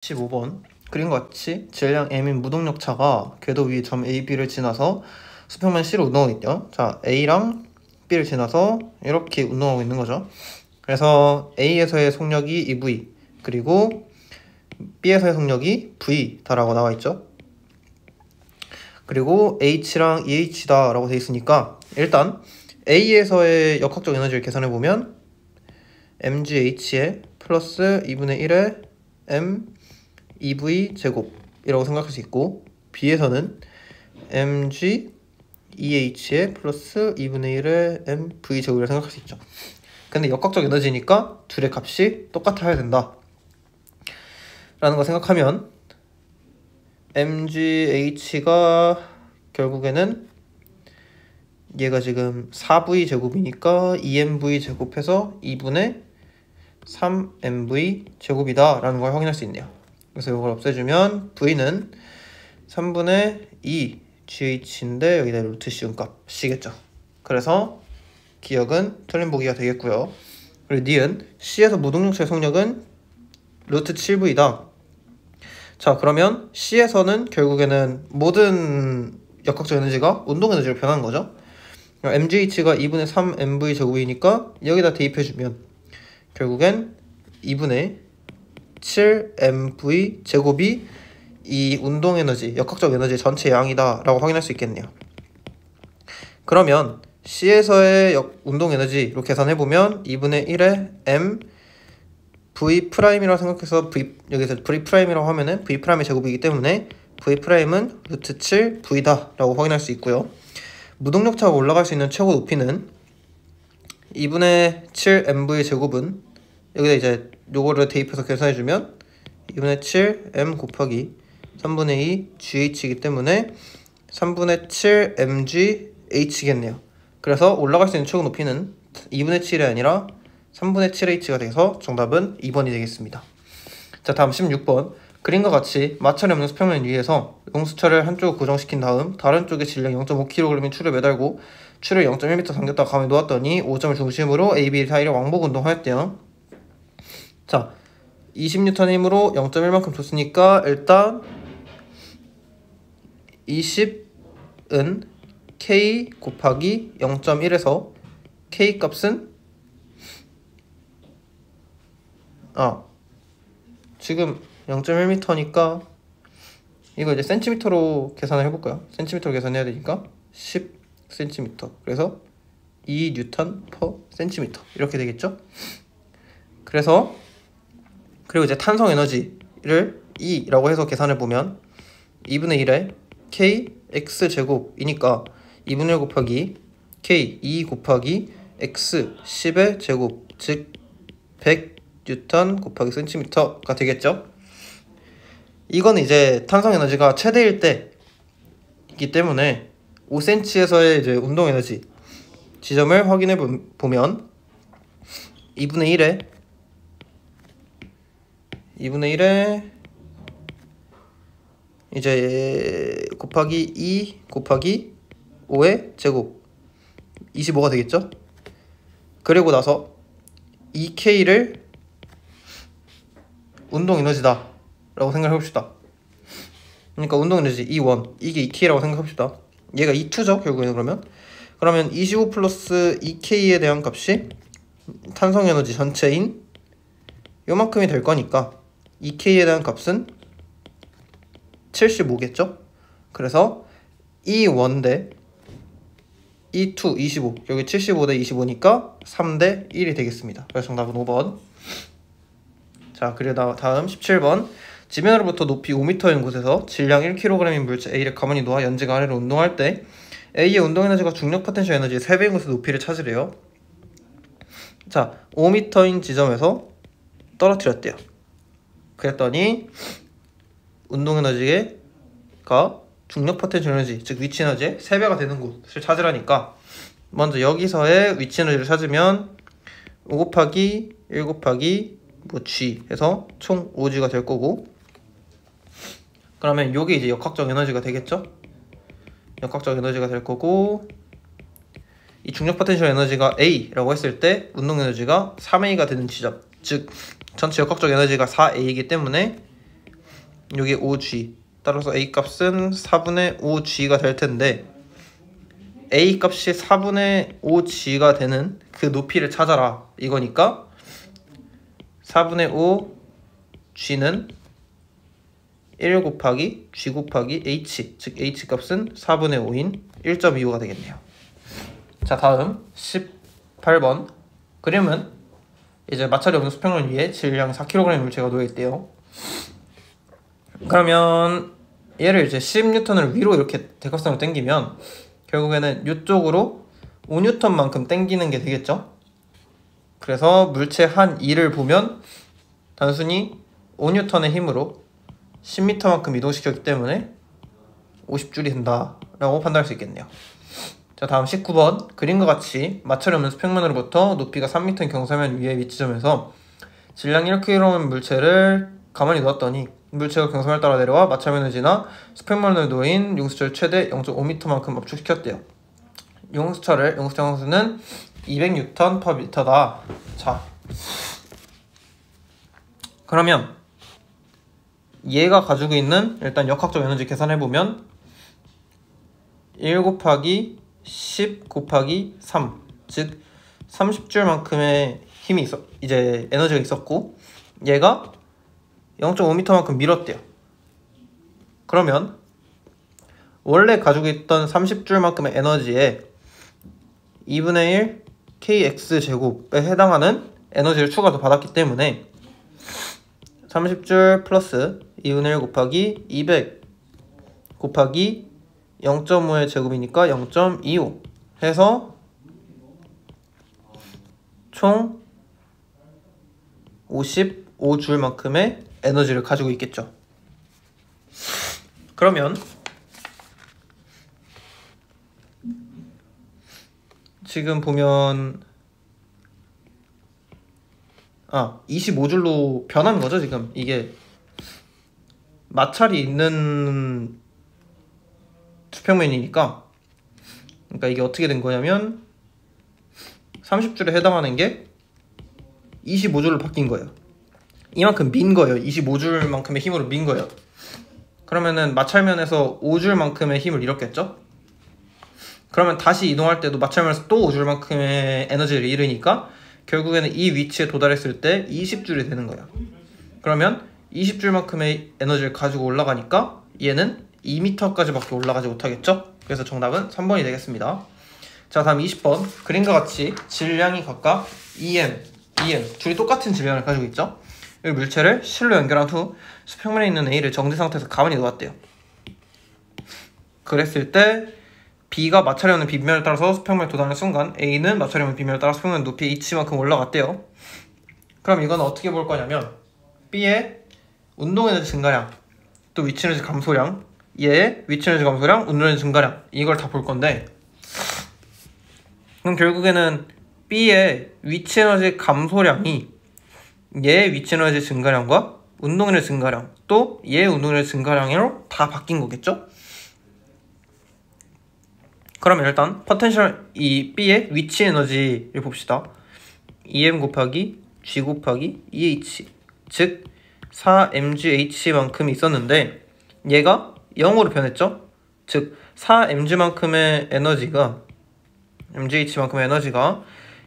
15번 그림과 같이 질량 m인 무동력차가 궤도 위 점 A, B를 지나서 수평면 C로 운동하고 있대요. 자, A랑 B를 지나서 이렇게 운동하고 있는 거죠. 그래서 A에서의 속력이 EV, 그리고 B에서의 속력이 V다라고 나와 있죠. 그리고 H랑 EH다 라고 돼 있으니까 일단 A에서의 역학적 에너지를 계산해 보면 mgH에 플러스 2분의 1의 m EV 제곱이라고 생각할 수 있고, B에서는 mg EH에 플러스 2분의 1의 mv 제곱이라고 생각할 수 있죠. 근데 역학적 에너지니까 둘의 값이 똑같아야 된다 라는 거 생각하면 mgH가 결국에는 얘가 지금 4v 제곱이니까 2mv 제곱해서 2분의 3mv 제곱이다 라는 걸 확인할 수 있네요. 그래서 이걸 없애주면 v는 3분의 2 GH인데 여기다 루트 씌운 값이겠죠. 그래서 기억은 틀린 보기가 되겠고요. 그리고 니은 C에서 무동력차의 속력은 루트 7V다. 자, 그러면 C에서는 결국에는 모든 역학적 에너지가 운동 에너지로 변하는 거죠. mgH가 2분의 3mv 제곱이니까 여기다 대입해주면 결국엔 2분의 7mv 제곱이 이 운동 에너지, 역학적 에너지 전체 양이다 라고 확인할 수 있겠네요. 그러면 C에서의 운동 에너지로 계산해보면 2분의 1의 m v'이라고 생각해서 여기서 v'이라고 하면은 v'의 제곱이기 때문에 v'은 루트 7v다 라고 확인할 수 있고요. 무동력차가 올라갈 수 있는 최고 높이는 2분의 7mv의 제곱은 여기다 이제 요거를 대입해서 계산해주면 2분의 7m 곱하기 3분의 2 GH이기 때문에 3분의 7 mgH겠네요. 그래서 올라갈 수 있는 최고 높이는 2분의 7이 아니라 3분의 7h가 돼서 정답은 2번이 되겠습니다. 자, 다음 16번 그림과 같이 마찰이 없는 수평면 위에서 용수철을 한쪽을 고정시킨 다음 다른 쪽에 질량 0.5kg인 추를 매달고 추를 0.1m 당겼다가 가만히 놓았더니 5점을 중심으로 A, B 사이를 왕복 운동하였대요. 자, 20N의 힘으로 0.1만큼 줬으니까 일단 20은 K 곱하기 0.1에서 K 값은 지금 0.1m니까 이거 이제 센티미터로 계산을 해볼까요? 센티미터로 계산해야 되니까 10cm, 그래서 2N/cm 이렇게 되겠죠? 그래서 그리고 이제 탄성 에너지를 E라고 해서 계산해 보면 2분의 1에 kx 제곱이니까 2분의 1 곱하기 k 2 곱하기 x 10의 제곱, 즉 100N 곱하기 cm가 되겠죠. 이건 이제 탄성 에너지가 최대일 때이기 때문에 5cm에서의 이제 운동 에너지 지점을 확인해 보면 2분의 1에 이제 곱하기 2 곱하기 5의 제곱 25가 되겠죠. 그리고 나서 2K를 운동 에너지다 라고 생각해봅시다. 그러니까 운동 에너지 E1 이게 2K라고 생각합시다. 얘가 E2죠 결국에는. 그러면 25 플러스 2K에 대한 값이 탄성 에너지 전체인 요만큼이 될 거니까 2K에 대한 값은 75겠죠. 그래서 E1 대 E2 25, 여기 75 대 25니까 3 대 1이 되겠습니다. 그래서 정답은 5번. 자, 그리고 다음 17번 지면으로부터 높이 5m인 곳에서 질량 1kg인 물체 A를 가만히 놓아 연지가 아래로 운동할 때 A의 운동 에너지가 중력 포텐셜 에너지의 3배인 곳의 높이를 찾으래요. 자, 5m인 지점에서 떨어뜨렸대요. 그랬더니 운동 에너지가 중력 포텐셜 에너지, 즉 위치 에너지의 3배가 되는 곳을 찾으라니까 먼저 여기서의 위치 에너지를 찾으면 5 곱하기 1 곱하기 G 해서 총 5G가 될 거고, 그러면 요게 이제 역학적 에너지가 되겠죠? 역학적 에너지가 될 거고, 이 중력 포텐셜 에너지가 A라고 했을 때 운동 에너지가 3A가 되는 지점, 즉 전체 역학적 에너지가 4A이기 때문에 여기 5g. 따라서 a 값은 4분의 5g가 될 텐데 a 값이 4분의 5g가 되는 그 높이를 찾아라 이거니까 4분의 5g는 1 곱하기 g 곱하기 h, 즉 h 값은 4분의 5인 1.25가 되겠네요. 자, 다음 18번 그림은 이제 마찰이 없는 수평면 위에 질량 4kg의 물체가 놓여있대요. 그러면 얘를 이제 10N을 위로 이렇게 대각선으로 당기면 결국에는 이쪽으로 5N만큼 당기는 게 되겠죠. 그래서 물체 한 2를 보면 단순히 5N의 힘으로 10m만큼 이동시켰기 때문에 50줄이 된다 라고 판단할 수 있겠네요. 자, 다음 19번 그림과 같이 마찰이 없는 수평면으로부터 높이가 3m인 경사면 위의 위치점에서 질량 1kg의 물체를 가만히 놓았더니 물체가 경사면을 따라 내려와 마찰면을 지나 수평면에 놓인 용수철 최대 0.5m만큼 압축시켰대요. 용수철 항수는 200N/m다. 자, 그러면 얘가 가지고 있는 일단 역학적 에너지 계산해보면 1 곱하기 10 곱하기 3, 즉 30줄만큼의 힘이 이제 에너지가 있었고 얘가 0.5m만큼 밀었대요. 그러면 원래 가지고 있던 30줄만큼의 에너지에 2분의 1 kx 제곱에 해당하는 에너지를 추가 더 받았기 때문에 30줄 플러스 2분의 1 곱하기 200 곱하기 0.5의 제곱이니까 0.25 해서 총 55줄만큼의 에너지를 가지고 있겠죠. 그러면 지금 보면 25줄로 변한 거죠. 지금 이게 마찰이 있는 수평면이니까, 그러니까 이게 어떻게 된 거냐면 30줄에 해당하는 게 25줄로 바뀐 거예요. 이만큼 민 거예요. 25줄만큼의 힘으로 민 거예요. 그러면은 마찰면에서 5줄만큼의 힘을 잃었겠죠? 그러면 다시 이동할 때도 마찰면에서 또 5줄만큼의 에너지를 잃으니까 결국에는 이 위치에 도달했을 때 20줄이 되는 거예요. 그러면 20줄만큼의 에너지를 가지고 올라가니까 얘는 2m까지밖에 올라가지 못하겠죠? 그래서 정답은 3번이 되겠습니다. 자, 다음 20번 그림과 같이 질량이 각각 EM 둘이 똑같은 질량을 가지고 있죠? 이 물체를 실로 연결한 후 수평면에 있는 A를 정지 상태에서 가만히 놓았대요. 그랬을 때 B가 마찰이 없는 B면을 따라서 수평면에 도달하는 순간 A는 마찰이 없는 B면을 따라 수평면 높이 H만큼 올라갔대요. 그럼 이건 어떻게 볼 거냐면 B의 운동에너지 증가량, 또 위치에너지 감소량, 얘의 위치에너지 감소량, 운동에너지 증가량, 이걸 다 볼 건데, 그럼 결국에는 B의 위치에너지 감소량이 얘의 위치에너지 증가량과 운동에너지 증가량, 또 얘의 운동에너지 증가량으로 다 바뀐 거겠죠? 그러면 일단 포텐셜 이 B의 위치에너지를 봅시다. EM 곱하기 G 곱하기 EH, 즉 4mgh만큼이 있었는데 얘가 0으로 변했죠? 즉 4mg만큼의 에너지가 mgh만큼의 에너지가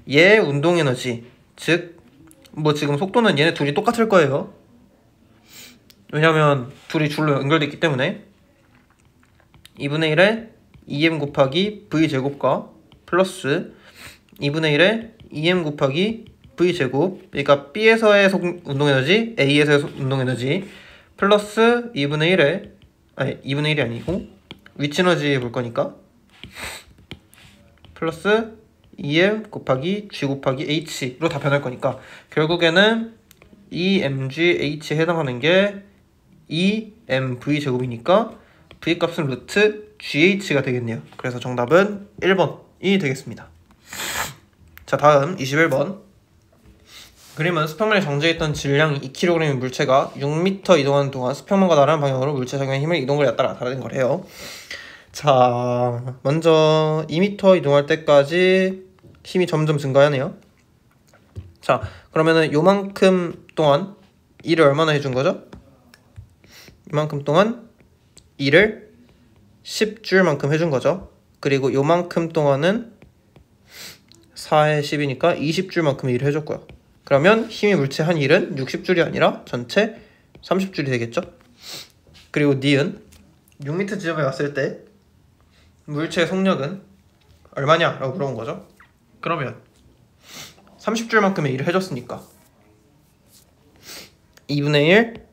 얘의 운동에너지, 즉 뭐 지금 속도는 얘네 둘이 똑같을 거예요. 왜냐면 둘이 줄로 연결되어 있기 때문에 2분의 1에 EM 곱하기 V제곱과 플러스 2분의 1에 EM 곱하기 V제곱, 그러니까 B에서의 운동에너지, A에서의 운동에너지 플러스 2분의 1에 2분의 1이 아니고 위치에너지 볼 거니까 플러스 EM 곱하기 G 곱하기 H로 다 변할 거니까 결국에는 EMGH에 해당하는 게 EMV제곱이니까 V 값은 루트 GH가 되겠네요. 그래서 정답은 1번이 되겠습니다. 자, 다음 21번 그림은 수평면에 정제했던 질량 2kg의 물체가 6m 이동하는 동안 수평면과 다른 방향으로 물체 작용의 힘을 이동거리에 따라 다른 거래요. 자, 먼저 2m 이동할 때까지 힘이 점점 증가하네요. 자, 그러면은 요만큼 동안 일을 얼마나 해준 거죠? 이만큼 동안 일을 10줄만큼 해준 거죠. 그리고 요만큼 동안은 4에 10이니까 20줄만큼 일을 해줬고요. 그러면 힘이 물체 한 일은 60줄이 아니라 전체 30줄이 되겠죠. 그리고 니은 6m 지점에 왔을 때 물체의 속력은 얼마냐 라고 물어본 거죠. 그러면 30줄만큼의 일을 해줬으니까 2분의 1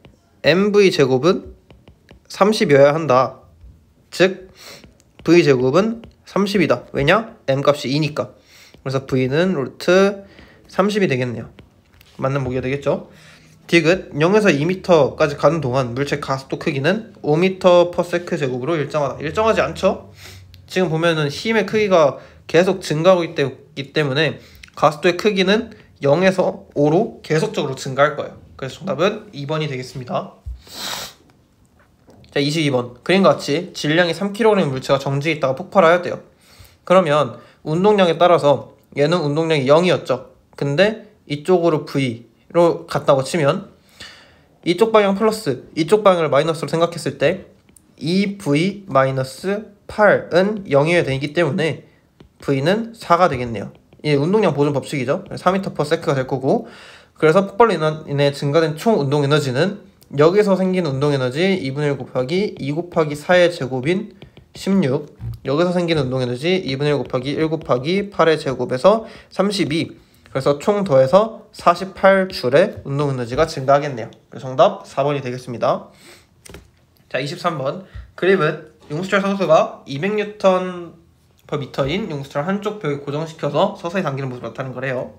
mv제곱은 30이어야 한다. 즉 v제곱은 30이다. 왜냐? m값이 2니까. 그래서 v는 루트 30이 되겠네요. 맞는 보기가 되겠죠. 디귿 0에서 2m까지 가는 동안 물체 가속도 크기는 5m/s 제곱으로 일정하다. 일정하지 않죠? 지금 보면은 힘의 크기가 계속 증가하고 있기 때문에 가속도의 크기는 0에서 5로 계속적으로 증가할 거예요. 그래서 정답은 2번이 되겠습니다. 자, 22번. 그림과 같이 질량이 3kg의 물체가 정지해 있다가 폭발하였대요. 그러면 운동량에 따라서 얘는 운동량이 0이었죠. 근데 이쪽으로 V로 갔다고 치면 이쪽 방향 플러스 이쪽 방향을 마이너스로 생각했을 때 2V 마이너스 8은 0이어야 되기 때문에 V는 4가 되겠네요. 이 운동량 보존 법칙이죠. 4m/s가 될 거고, 그래서 폭발로 인해 증가된 총 운동 에너지는 여기서 생긴 운동 에너지 2분의 1 곱하기 2 곱하기 4의 제곱인 16, 여기서 생기는 운동 에너지 2분의 1 곱하기 1 곱하기 8의 제곱에서 32, 그래서 총 더해서 48줄의 운동 에너지가 증가하겠네요. 그래서 정답 4번이 되겠습니다. 자, 23번. 그림은 용수철 선수가 200N/m인 용수철 한쪽 벽에 고정시켜서 서서히 당기는 모습을 나타낸 거래요.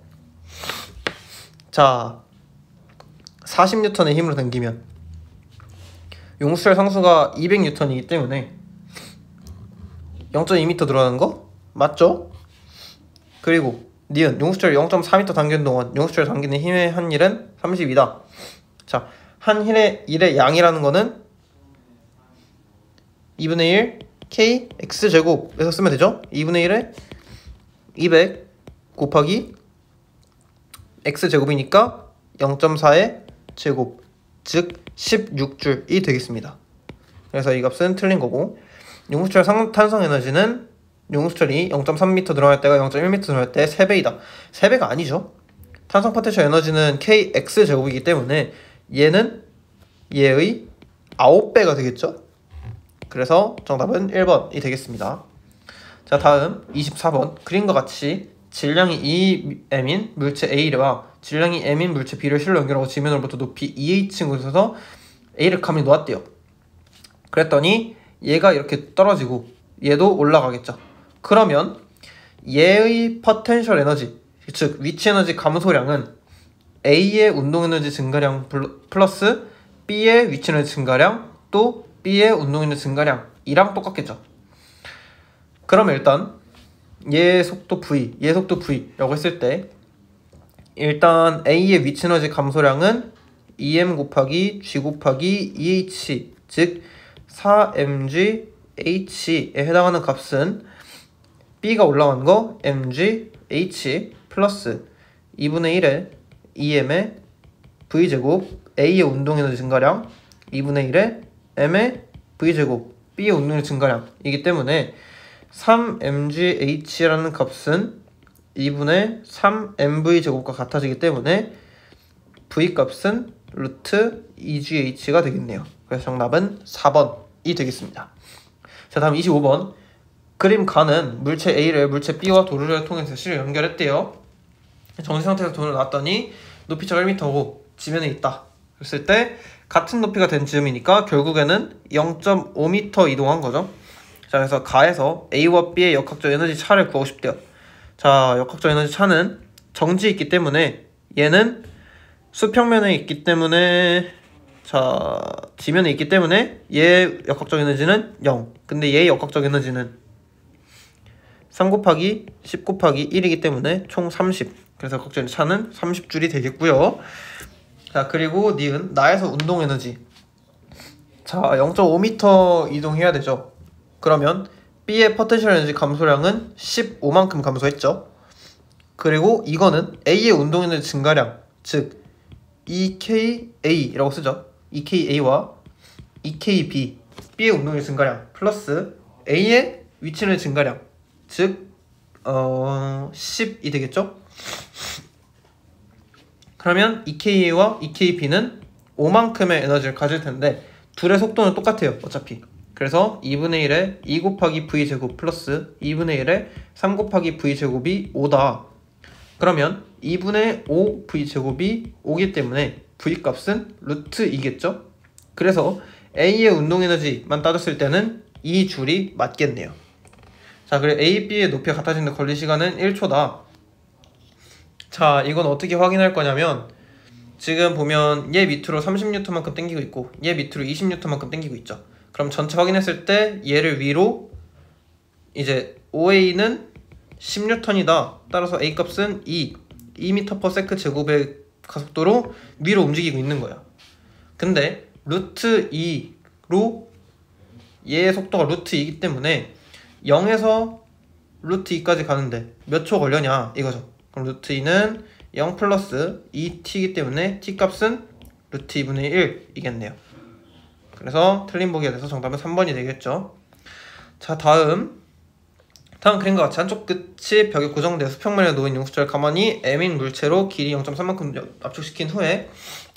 자, 40N의 힘으로 당기면 용수철 상수가 200N이기 때문에 0.2m 들어가는 거 맞죠? 그리고 니은 용수철 0.4m 당기는 동안 용수철 당기는 힘의 한 일은 30이다. 자, 한 일의 양이라는 거는 2분의 1 k x제곱에서 쓰면 되죠. 2분의 1에 200 곱하기 x제곱이니까 0.4의 제곱, 즉 16줄이 되겠습니다. 그래서 이 값은 틀린 거고, 용수철 탄성 에너지는 용수철이 0.3m 들어갈 때가 0.1m 들어갈 때 3배이다. 3배가 아니죠. 탄성 포텐셜 에너지는 kx제곱이기 때문에 얘는 얘의 9배가 되겠죠. 그래서 정답은 1번이 되겠습니다. 자, 다음 24번. 그림과 같이 질량이 2m인 물체 A와 질량이 m인 물체 B를 실로 연결하고 지면으로부터 높이 2h인 곳에서 A를 감히 놓았대요. 그랬더니 얘가 이렇게 떨어지고 얘도 올라가겠죠. 그러면 얘의 포텐셜 에너지, 즉 위치 에너지 감소량은 A의 운동 에너지 증가량 플러스 B의 위치 에너지 증가량 또 B의 운동 에너지 증가량이랑 똑같겠죠. 그러면 일단 얘 속도 V, 얘 속도 V라고 했을 때 일단 A의 위치 에너지 감소량은 2m 곱하기 g 곱하기 2h, 즉 4mgh에 해당하는 값은 B가 올라간 거 mgh 플러스 2분의 1의 2m의 v제곱 A의 운동에너지 증가량 2분의 1의 m의 v제곱 B의 운동에너지 증가량이기 때문에 3mgh라는 값은 2분의 3mv제곱과 같아지기 때문에 v값은 루트 2gh가 되겠네요. 그래서 정답은 4번이 되겠습니다. 자, 다음 25번. 그림 가는 물체 A를 물체 B와 도르를 통해서 실을 연결했대요. 정지 상태에서 돈을 놨더니 높이차가 1m고 지면에 있다. 그랬을 때 같은 높이가 된 즈음이니까 결국에는 0.5m 이동한 거죠. 자, 그래서 가에서 A와 B의 역학적 에너지 차를 구하고 싶대요. 자, 역학적 에너지 차는 정지에 있기 때문에 얘는 수평면에 있기 때문에, 자, 지면에 있기 때문에 얘 역학적 에너지는 0. 근데 얘의 역학적 에너지는 3 곱하기 10 곱하기 1이기 때문에 총 30. 그래서 역학적 차는 30줄이 되겠고요. 자, 그리고 니은 나에서 운동 에너지. 자, 0.5m 이동해야 되죠. 그러면 B의 포텐셜 에너지 감소량은 15만큼 감소했죠. 그리고 이거는 A의 운동 에너지 증가량, 즉 EKA라고 쓰죠. EKA와 EKB, B의 운동의 증가량 플러스 A의 위치의 증가량, 즉 10이 되겠죠? 그러면 EKA와 EKB는 5만큼의 에너지를 가질 텐데 둘의 속도는 똑같아요, 어차피. 그래서 2분의 1에 2 곱하기 V제곱 플러스 2분의 1에 3 곱하기 V제곱이 5다. 그러면 2분의 5 V제곱이 5기 때문에 V값은 루트 2겠죠? 그래서 A의 운동에너지만 따졌을 때는 이 줄이 맞겠네요. 자, 그리고 A, B의 높이가 같아지는데 걸릴 시간은 1초다. 자, 이건 어떻게 확인할 거냐면 지금 보면 얘 밑으로 30N만큼 당기고 있고 얘 밑으로 20N만큼 당기고 있죠. 그럼 전체 확인했을 때 얘를 위로 이제 OA는 10N이다. 따라서 A 값은 2m/s 제곱의 가속도로 위로 움직이고 있는 거야. 근데 루트 2로 얘의 속도가 루트 2이기 때문에 0에서 루트 2까지 가는데 몇 초 걸려냐 이거죠. 그럼 루트 2는 0 플러스 2t이기 때문에 t 값은 루트 2분의 1이겠네요. 그래서 틀린 보기가 돼서 정답은 3번이 되겠죠. 자, 다음 그림과 같이 한쪽 끝이 벽에 고정되어 수평면에 놓인 용수철을 가만히 M인 물체로 길이 0.3만큼 압축시킨 후에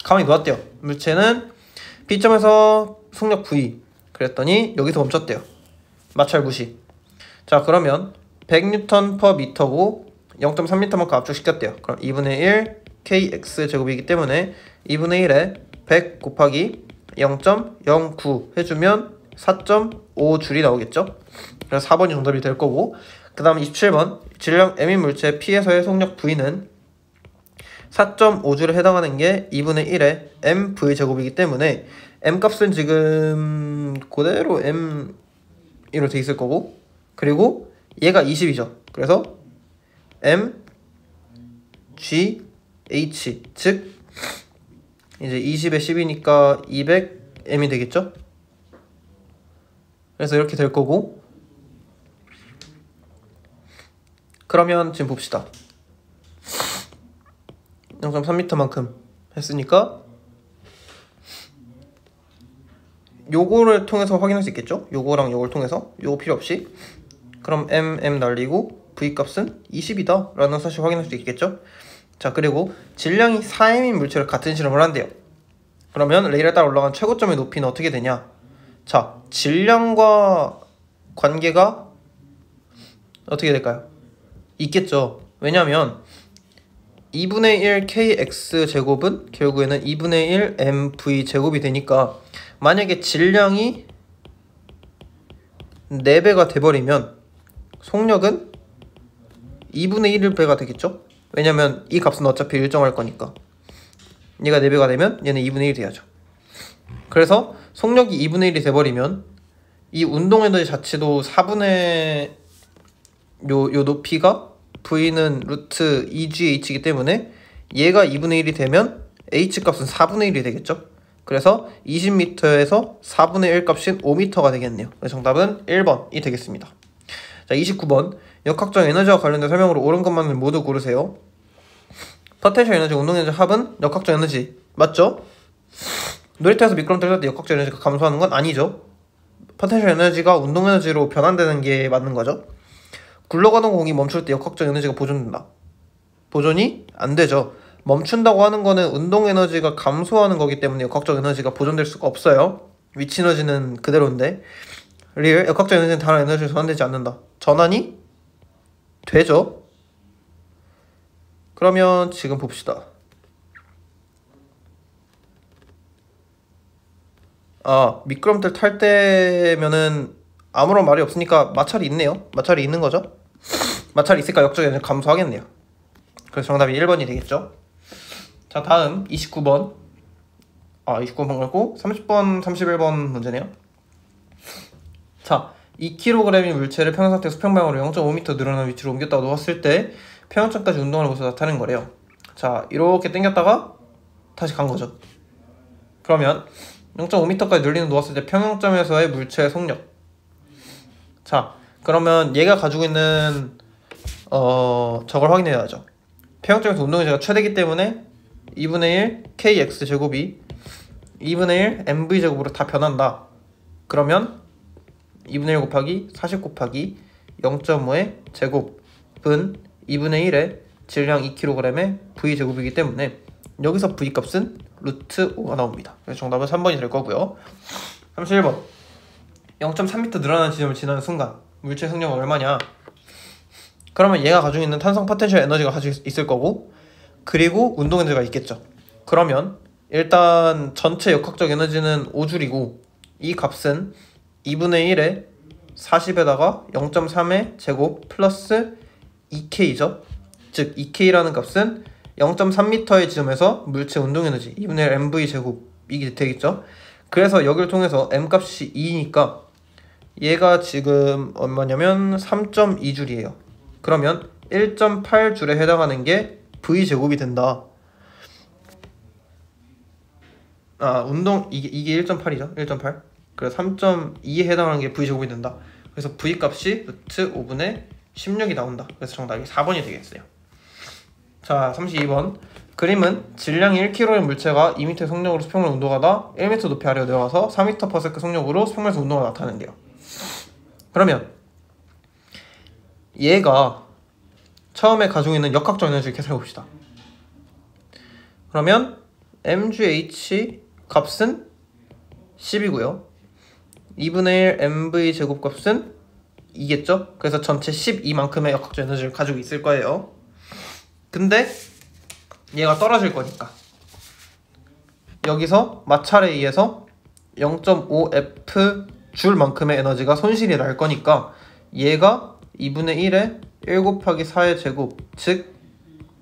가만히 놓았대요. 물체는 B점에서 속력 V 그랬더니 여기서 멈췄대요. 마찰 무시. 자, 그러면 100N/m고 0.3m만큼 압축시켰대요. 그럼 2분의 1 kx 제곱이기 때문에 2분의 1에 100 곱하기 0.09 해주면 4.5줄이 나오겠죠. 그래서 4번이 정답이 될 거고, 그 다음 27번 질량 M인 물체 P에서의 속력 V는 4.5줄에 해당하는 게 2분의 1에 mv 제곱이기 때문에 m 값은 지금 그대로 m으로 돼 있을 거고, 그리고 얘가 20이죠. 그래서 m g h 즉 이제 20에 10이니까 200m이 되겠죠. 그래서 이렇게 될 거고, 그러면 지금 봅시다. 0.3m만큼 했으니까 요거를 통해서 확인할 수 있겠죠? 요거랑 요걸 통해서, 요거 필요 없이. 그럼 m 날리고 v 값은 20이다 라는 사실 확인할 수 있겠죠? 자, 그리고 질량이 4m인 물체를 같은 실험을 한대요. 그러면 레일에 따라 올라간 최고점의 높이는 어떻게 되냐? 자, 질량과 관계가 어떻게 될까요? 있겠죠. 왜냐면 2분의 1 kx 제곱은 결국에는 2분의 1 mv 제곱이 되니까, 만약에 질량이 4배가 돼버리면 속력은 2분의 1배가 되겠죠. 왜냐면 이 값은 어차피 일정할 거니까. 얘가 4배가 되면 얘는 2분의 1이 돼야죠. 그래서 속력이 2분의 1이 돼버리면 이 운동에너지 자체도 4분의 요 높이가 V는 루트 2GH이기 때문에 얘가 2분의 1이 되면 H 값은 4분의 1이 되겠죠. 그래서 20m에서 4분의 1 값인 5m가 되겠네요. 그래서 정답은 1번이 되겠습니다. 자, 29번 역학적 에너지와 관련된 설명으로 옳은 것만을 모두 고르세요. 포텐셜 에너지, 운동 에너지 합은 역학적 에너지 맞죠? 놀이터에서 미끄럼틀 탈 때 역학적 에너지가 감소하는 건 아니죠. 포텐셜 에너지가 운동 에너지로 변환되는 게 맞는 거죠. 굴러가는 공이 멈출 때 역학적 에너지가 보존된다. 보존이 안 되죠. 멈춘다고 하는 거는 운동 에너지가 감소하는 거기 때문에 역학적 에너지가 보존될 수가 없어요. 위치 에너지는 그대로인데, 리얼 역학적 에너지는 다른 에너지로 전환되지 않는다. 전환이 되죠. 그러면 지금 봅시다. 미끄럼틀 탈 때면은 아무런 말이 없으니까 마찰이 있네요. 마찰이 있는 거죠. 마찰이 있으니까 역적 에너지 감소하겠네요. 그래서 정답이 1번이 되겠죠. 자, 다음 29번 29번 말고 30번, 31번 문제네요. 자, 2kg의 물체를 평형상태 수평방향으로 0.5m 늘어난 위치로 옮겼다가 놓았을 때 평형점까지 운동하는 모습을 나타내는 거래요. 자, 이렇게 당겼다가 다시 간 거죠. 그러면 0.5m까지 늘리는 놓았을 때 평형점에서의 물체의 속력. 자, 그러면 얘가 가지고 있는 저걸 확인해야죠. 평형점에서 운동의 제가 최대이기 때문에 2분의 1 kx 제곱이 2분의 1 mv 제곱으로 다 변한다. 그러면 2분의 1 곱하기 40 곱하기 0.5의 제곱은 2분의 1의 질량 2kg의 v 제곱이기 때문에 여기서 v 값은 루트 5가 나옵니다. 그래서 정답은 3번이 될 거고요. 31번 0.3m 늘어나는 지점을 지나는 순간 물체 성력은 얼마냐? 그러면 얘가 가지고 있는 탄성 포텐셜 에너지가 가지고 있을 거고, 그리고 운동 에너지가 있겠죠. 그러면 일단 전체 역학적 에너지는 5줄이고 이 값은 2분의 1에 40에다가 0.3의 제곱 플러스 2K죠. 즉 2K라는 값은 0.3m의 지점에서 물체 운동 에너지 2분의 1 mv 제곱이 되겠죠. 그래서 여기를 통해서 m 값이 2니까 얘가 지금 얼마냐면 3.2줄이에요. 그러면 1.8줄에 해당하는 게 v 제곱이 된다. 이게 1.8이죠. 1.8. 그래서 3.2에 해당하는 게 v 제곱이 된다. 그래서 v 값이 루트 5분의 16이 나온다. 그래서 정답이 4번이 되겠어요. 자, 32번. 그림은 질량이 1kg의 물체가 2m의 속력으로 수평을 운동하다 1m 높이 아래로 내려가서 4m/s 속력으로 수평에서 운동을 나타낸대요. 그러면 얘가 처음에 가지고 있는 역학적 에너지를 계산해 봅시다. 그러면 mgh 값은 10이고요. 2분의 1 mv 제곱 값은 2겠죠? 그래서 전체 12만큼의 역학적 에너지를 가지고 있을 거예요. 근데 얘가 떨어질 거니까 여기서 마찰에 의해서 0.5F 줄만큼의 에너지가 손실이 날 거니까 얘가 2분의 1에 1 곱하기 4의 제곱, 즉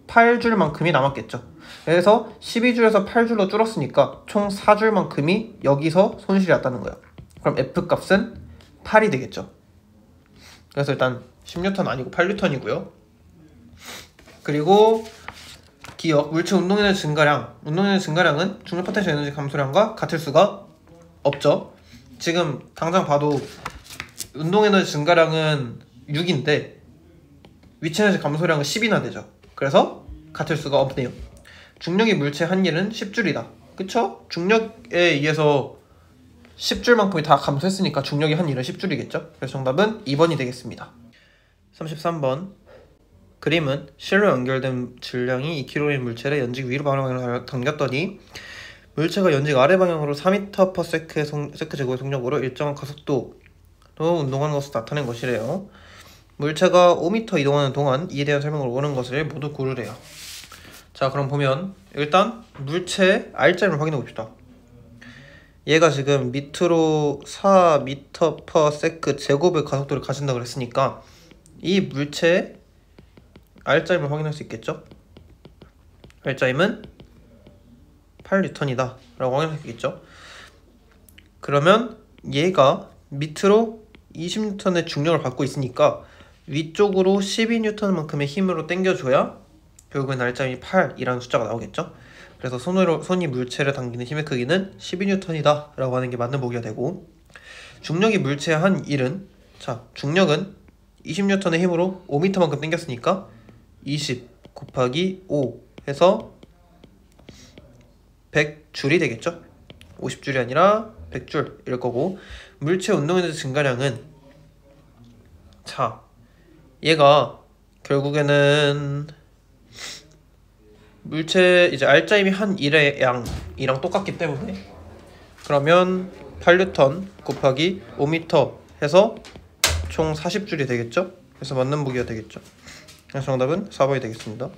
8줄만큼이 남았겠죠. 그래서 12줄에서 8줄로 줄었으니까 총 4줄만큼이 여기서 손실이 났다는 거예요. 그럼 F 값은 8이 되겠죠. 그래서 일단 10N 아니고 8N이고요. 그리고 기억, 물체 운동에너지 증가량. 운동에너지 증가량은 중력 포텐셜 에너지 감소량과 같을 수가 없죠. 지금 당장 봐도 운동에너지 증가량은 6인데 위치에너지 감소량은 10이나 되죠. 그래서 같을 수가 없네요. 중력이 물체 한 일은 10줄이다. 그쵸? 중력에 의해서 10줄만큼이 다 감소했으니까 중력이 한 일은 10줄이겠죠? 그래서 정답은 2번이 되겠습니다. 33번. 그림은 실로 연결된 질량이 2kg인 물체를 연직 위로 방향으로 당겼더니 물체가 연직 아래 방향으로 4m/s 제곱의 속력으로 일정한 가속도로 운동하는 것을 나타낸 것이래요. 물체가 5m 이동하는 동안 이에 대한 설명을 원하는 것을 모두 고르래요. 자, 그럼 보면 일단 물체의 R자를 확인해 봅시다. 얘가 지금 밑으로 4m/s 제곱의 가속도를 가진다고 그랬으니까 이 물체의 R자임을 확인할 수 있겠죠? R자임은 8N이다 라고 확인할 수 있겠죠? 그러면 얘가 밑으로 20N의 중력을 받고 있으니까 위쪽으로 12N만큼의 힘으로 당겨줘야 결국엔 R자임이 8이라는 숫자가 나오겠죠? 그래서 손이 물체를 당기는 힘의 크기는 12N이다 라고 하는 게 맞는 보기가 되고, 중력이 물체에 한 일은, 자, 중력은 20N의 힘으로 5m만큼 당겼으니까 20 곱하기 5 해서 100줄이 되겠죠? 50줄이 아니라 100줄 이럴 거고, 물체 운동에너지 증가량은, 자, 얘가 결국에는 물체 이제 R자임이 한 1의 양이랑 똑같기 때문에 그러면 8N 곱하기 5m 해서 총 40줄이 되겠죠? 그래서 맞는 보기가 되겠죠? 그래서 정답은 4번이 되겠습니다.